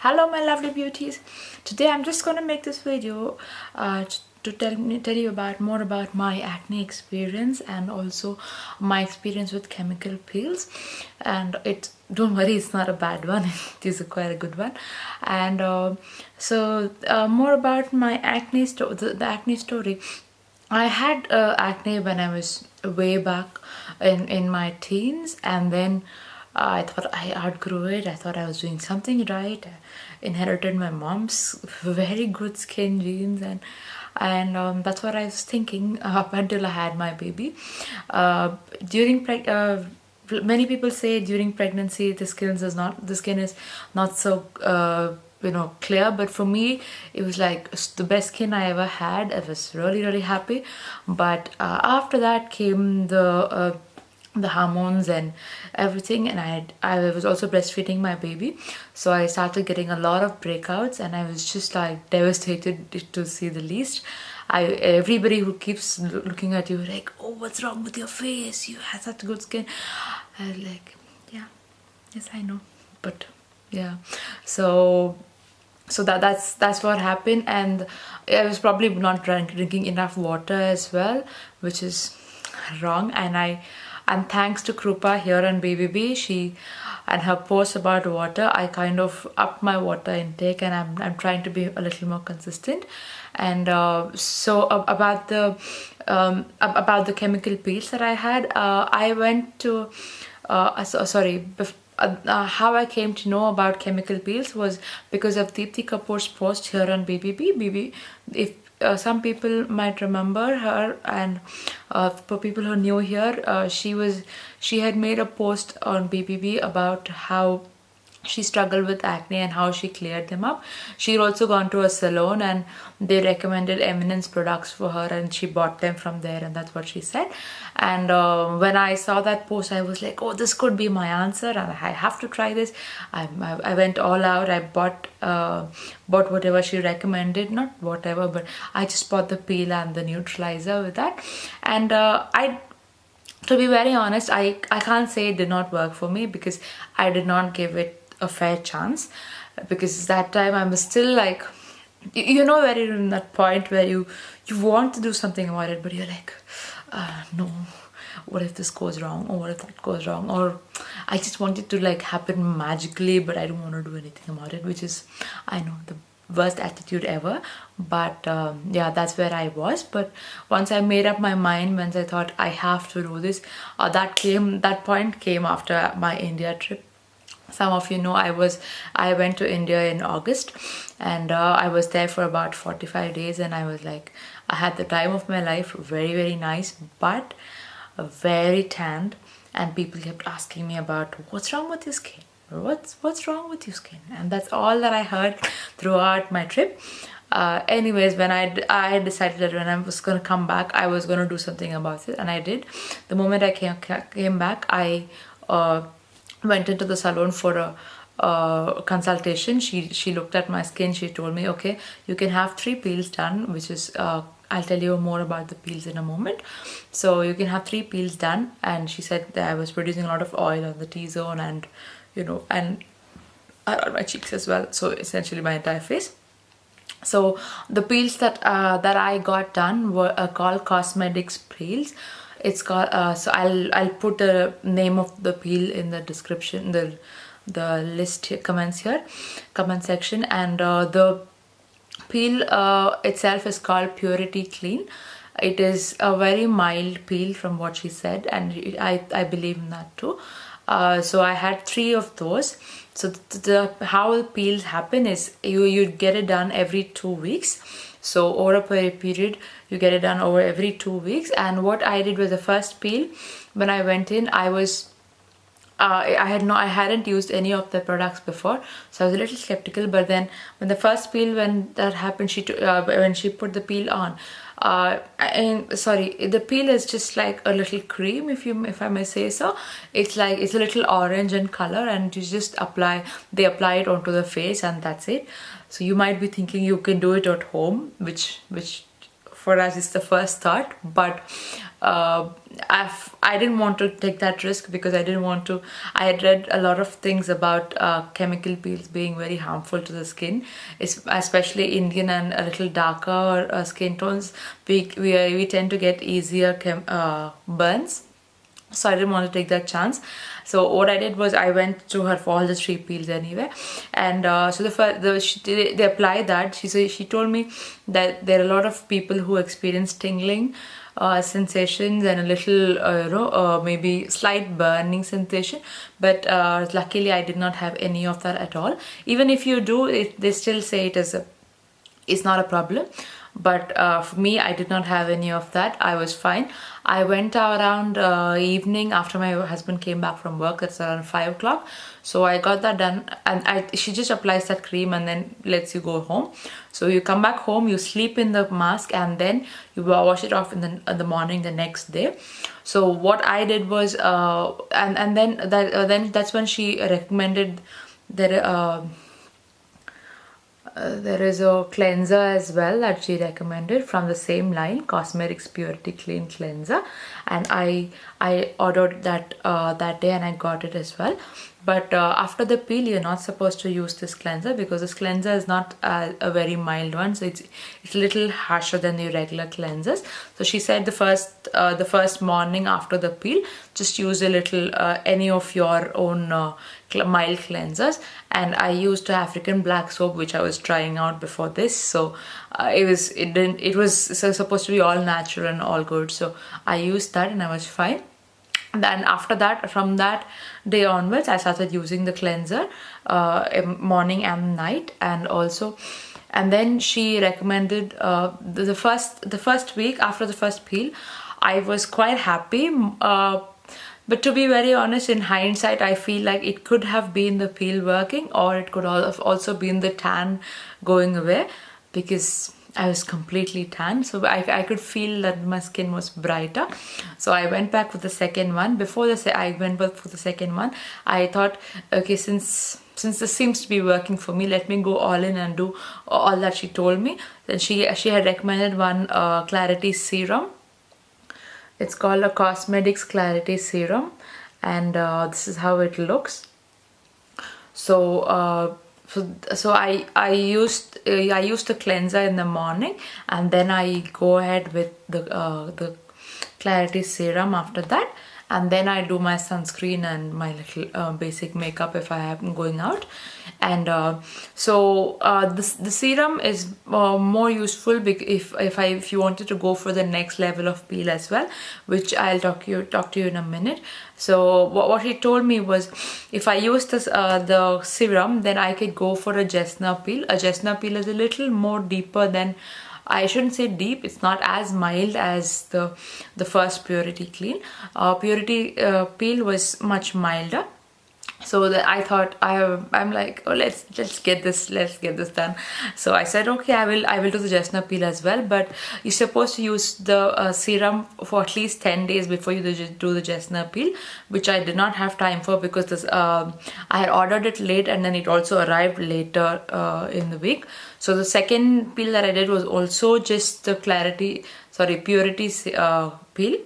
Hello my lovely beauties. Today I'm just gonna make this video to tell you more about my acne experience and also my experience with chemical peels. And don't worry, it's not a bad one. It is quite a good one. And more about my acne the acne story. I had acne when I was way back in my teens, and then I thought I outgrew it. I thought I was doing something right. I inherited my mom's very good skin genes, and that's what I was thinking up until I had my baby. Many people say during pregnancy the skin is not so clear, but for me it was like the best skin I ever had. I was really happy, but after that came the hormones and everything, and I was also breastfeeding my baby, so I started getting a lot of breakouts, and I was just like devastated to see the least. Everybody who keeps looking at you like, oh, what's wrong with your face, you have such good skin. I was like, yeah, yes, I know, but yeah. So that's what happened, and I was probably not drinking enough water as well, which is wrong. And thanks to Krupa here on BBB, she and her post about water, I kind of upped my water intake, and I'm trying to be a little more consistent. And about the chemical peels that I had, I went to how I came to know about chemical peels was because of Deepthi Kapoor's post here on BBB. If some people might remember her, and for people who are new here, she had made a post on BBB about how she struggled with acne and how she cleared them up. She had also gone to a salon and they recommended Eminence products for her, and she bought them from there, and that's what she said. And when I saw that post, I was like, oh, this could be my answer, and I have to try this. I went all out. I bought whatever she recommended, not whatever, but I just bought the peel and the neutralizer with that. And to be very honest, I can't say it did not work for me, because I did not give it a fair chance, because that time I was still like, where you're in that point where you want to do something about it, but you're like, no, what if this goes wrong, or what if that goes wrong, or I just want it to like happen magically, but I don't want to do anything about it, which is, I know, the worst attitude ever. But yeah, that's where I was. But once I made up my mind, once I thought I have to do this, that point came after my India trip. Some of you know I went to India in August, and I was there for about 45 days, and I was like, I had the time of my life. Very nice, but very tanned, and people kept asking me about what's wrong with your skin, what's wrong with your skin, and that's all that I heard throughout my trip. Anyways, when I had decided that when I was going to come back, I was going to do something about it, and I did. The moment I came back, I went into the salon for a consultation. She looked at my skin. She told me, okay, you can have 3 peels done, which is I'll tell you more about the peels in a moment. So you can have 3 peels done, and she said that I was producing a lot of oil on the T-zone, and and on my cheeks as well, so essentially my entire face. So the peels that I got done were called Cosmedix peels. It's called so I'll put the name of the peel in the description, the list here, comment section. And the peel itself is called Purity Clean. It is a very mild peel from what she said, and I believe in that too. So I had 3 of those. So how the peels happen is you get it done every 2 weeks. So over a period, you get it done over every 2 weeks. And what I did was, the first peel, when I went in, I hadn't used any of the products before, so I was a little skeptical. But then when the first peel, when that happened, when she put the peel on, the peel is just like a little cream, if I may say so. It's a little orange in color, and you just apply it onto the face, and that's it. So you might be thinking you can do it at home, which for us is the first thought, but I didn't want to take that risk because I didn't want to. I had read a lot of things about chemical peels being very harmful to the skin, especially Indian and a little darker skin tones. We tend to get easier burns. So I didn't want to take that chance. So what I did was I went to her for all the 3 peels anyway, and so they applied that. She told me that there are a lot of people who experience tingling sensations and a little maybe slight burning sensation, but luckily I did not have any of that at all. Even if you do, they still say it's not a problem. But for me, I did not have any of that. I was fine. I went around evening after my husband came back from work. That's around 5 o'clock. So I got that done, and she just applies that cream and then lets you go home. So you come back home, you sleep in the mask, and then you wash it off in the morning the next day. So what I did was, and then that's when she recommended that. There is a cleanser as well that she recommended from the same line, Cosmedix Purity Clean cleanser, and I ordered that that day and I got it as well. But after the peel, you're not supposed to use this cleanser because this cleanser is not a very mild one, so it's a little harsher than the regular cleansers. So she said the first morning after the peel, just use a little any of your own mild cleansers, and I used African black soap, which I was trying out before this. So it was supposed to be all natural and all good, so I used that and I was fine. Then after that, from that day onwards, I started using the cleanser morning and night, and then she recommended the first week after the first peel, I was quite happy. But to be very honest, in hindsight, I feel like it could have been the peel working, or it could have also been the tan going away, because I was completely tan, so I could feel that my skin was brighter. So I went back for the second one. Before I went back for the second one, I thought, okay, since this seems to be working for me, let me go all in and do all that she told me. Then she had recommended one clarity serum. It's called a Cosmedix Clarity Serum, and this is how it looks. So I used the cleanser in the morning, and then I go ahead with the clarity serum after that, and then I do my sunscreen and my little basic makeup if I am going out. And the serum is more useful if you wanted to go for the next level of peel as well, which I'll talk to you in a minute. So what he told me was, if I use the serum, then I could go for a Jessner peel. A Jessner peel is a little more deeper than, I shouldn't say deep, it's not as mild as the first Purity Clean. Purity peel was much milder. So that I thought, I'm like, oh, let's get this done. So I said, okay, I will do the Jessner peel as well, but you're supposed to use the serum for at least 10 days before you do the Jessner peel, which I did not have time for because this I had ordered it late, and then it also arrived later in the week. So the second peel that I did was also just the Purity peel.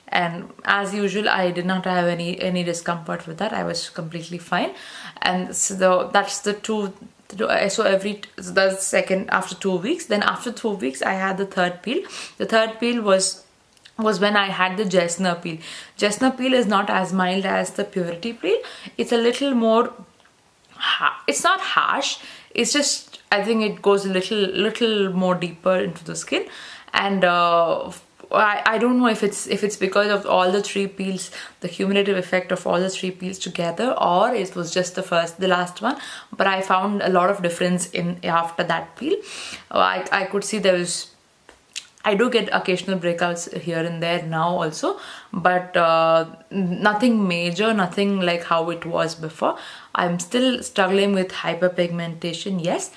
And as usual, I did not have any discomfort with that. I was completely fine. And so that's the two. So that's the second after 2 weeks. Then after 2 weeks, I had the third peel. The third peel was when I had the Jessner peel. Jessner peel is not as mild as the Purity peel. It's a little more. It's not harsh. It's just, I think it goes a little more deeper into the skin, and I don't know if it's because of all the 3 peels, the cumulative effect of all the 3 peels together, or it was just the last one. But I found a lot of difference after that peel. I could see I do get occasional breakouts here and there now also, but nothing major, nothing like how it was before. I'm still struggling with hyperpigmentation, yes,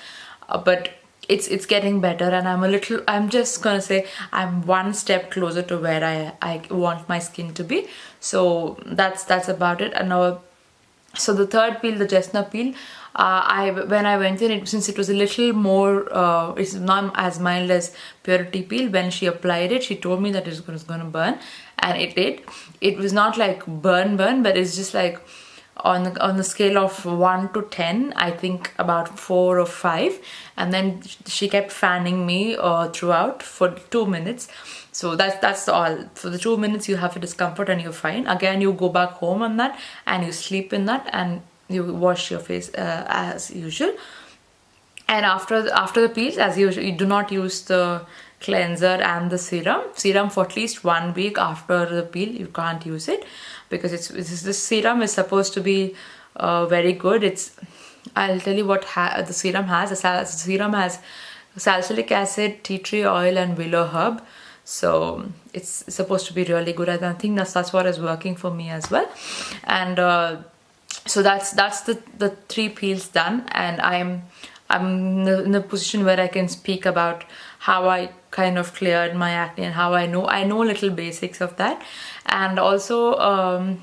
but it's getting better, and I'm just gonna say I'm one step closer to where I want my skin to be. So that's about it. And now So the third peel, the Jessner peel, when I went in, since it was a little more, it's not as mild as Purity peel. When she applied it, she told me that it was going to burn, and it did. It was not like burn, but it's just like on the scale of 1 to 10, I think about 4 or 5. And then she kept fanning me throughout for 2 minutes. So that's all. For the 2 minutes you have a discomfort and you're fine. Again, you go back home on that and you sleep in that and you wash your face as usual. And after the peels, as usual, you do not use the cleanser and the serum for at least 1 week. After the peel, you can't use it, because this serum is supposed to be very good. I'll tell you what the serum has. The serum has salicylic acid, tea tree oil, and willow herb. So it's supposed to be really good. I think that's what is working for me as well. And so that's the 3 peels done, and I'm in a position where I can speak about how I kind of cleared my acne and how I know little basics of that. And also,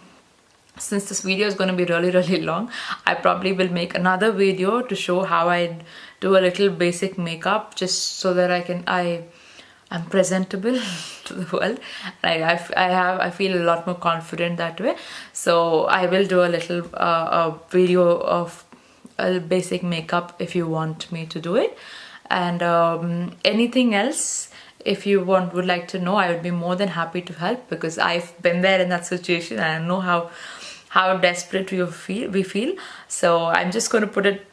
since this video is going to be really long, I probably will make another video to show how I do a little basic makeup, just so that I'm presentable to the world. I feel a lot more confident that way. So I will do a little video of a basic makeup if you want me to do it. And anything else, if you would like to know, I would be more than happy to help, because I've been there in that situation and I know how desperate we feel. So I'm just going to put it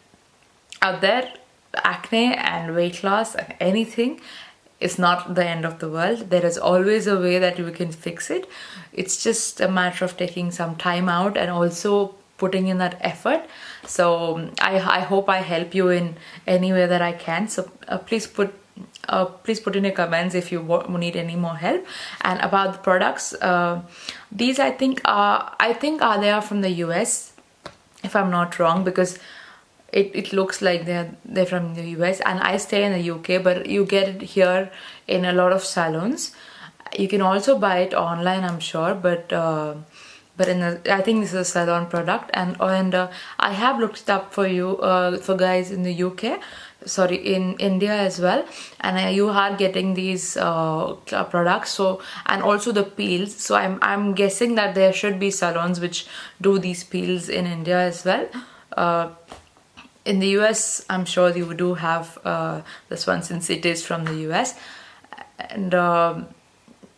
out there. Acne and weight loss and anything is not the end of the world. There is always a way that we can fix it. It's just a matter of taking some time out and also putting in that effort. So I hope I help you in any way that I can. So please put in your comments if you need any more help. And about the products, these I think they are from the US, if I'm not wrong, because it looks like they're from the US, and I stay in the UK, but you get it here in a lot of salons. You can also buy it online, I'm sure, but I think this is a salon product, and I have looked it up for you, for guys in the UK, sorry, in India as well, and you are getting these products. So, and also the peels. So I'm guessing that there should be salons which do these peels in India as well. In the US, I'm sure you do have this one, since it is from the US. And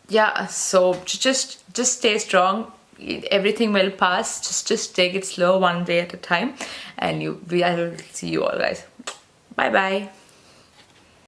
yeah, so just stay strong. Everything will pass. Just take it slow, one day at a time, and I will see you all, guys. Bye bye.